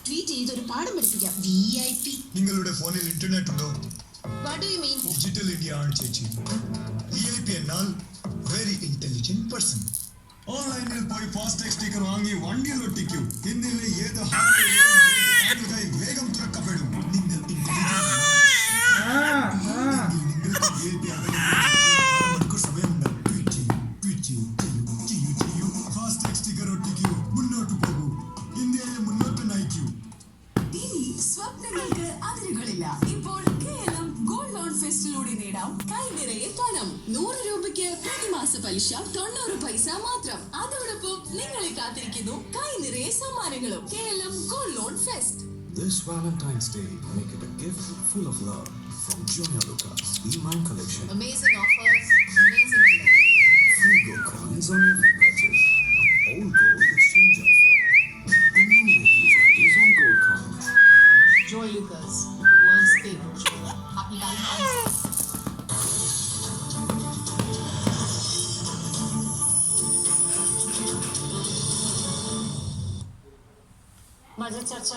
Tweet ചെയ്ത് ഒരു പാഠം പഠിപ്പിക്കാം. VIP. നിങ്ങളുടെ ഫോണിൽ ഇന്റർനെറ്റ് ഉണ്ടോ? What do you mean? Digital India ആണ് ചേച്ചി. VIP എന്നാൽ വെരി ഇന്റലിജന്റ് പേഴ്സൺ. ഓൺലൈനിൽ പോയി ഫാസ്ടാഗ് സ്റ്റിക്കർ വാങ്ങി വണ്ടിയിൽ ഒട്ടിക്കൂ. ഇന്ത്യയിലെ ഏത് ഹാർഡ്വെയർ വേഗം തുറക്കപ്പെടും. നിങ്ങൾ സമയമുണ്ട്. ട്വീറ്റ് ചെയ്യൂ. ഫാസ്ടാഗ് സ്റ്റിക്കർ ഒട്ടിക്കൂ. മുന്നോട്ട് പോകൂ. ഇന്ത്യയെ മുന്നോട്ട് നയിക്കൂ. ഇനി സ്വപ്നങ്ങൾക്ക് അതിരുകളില്ല. ഇപ്പോൾ KLM ഗോൾഡ് ലോൺ ഫെസ്റ്റിലൂടെ നേടാം കൈ നിറയെ പണം. 100 രൂപയ്ക്ക് പ്രതിമാസ പലിശ 90 പൈസ മാത്രം. അതോടൊപ്പം നിങ്ങളെ കാത്തിരിക്കുന്നു കൈ നിറയെ സമ്മാനങ്ങളും. KLM gold loan fest. This Valentine's Day, make it a gift full of love from Joya Lucas E-Mine Collection. Amazing offers, amazing deals. Free gold coins on every purchase. Old gold exchange offer. And no making charges on gold coins. Joy Lucas, world's favorite jeweler. Happy Valentine's Day. Budget ചർച്ച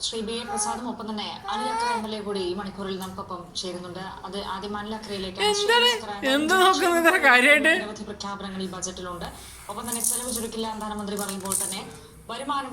Shri B A പ്രസാദും ഒപ്പം തന്നെ Anil അക്ര MLA കൂടി ഈ മണിക്കൂറിൽ നമുക്കൊപ്പം ചേരുന്നുണ്ട്. അത് ആദ്യം അനിൽ അക്രയിലേക്ക്. നിരവധി പ്രഖ്യാപനങ്ങൾ ഈ ബജറ്റിലുണ്ട്. ഒപ്പം തന്നെ ചെലവ് ചുരുക്കില്ല ധനമന്ത്രി പറയുമ്പോൾ തന്നെ വരുമാനം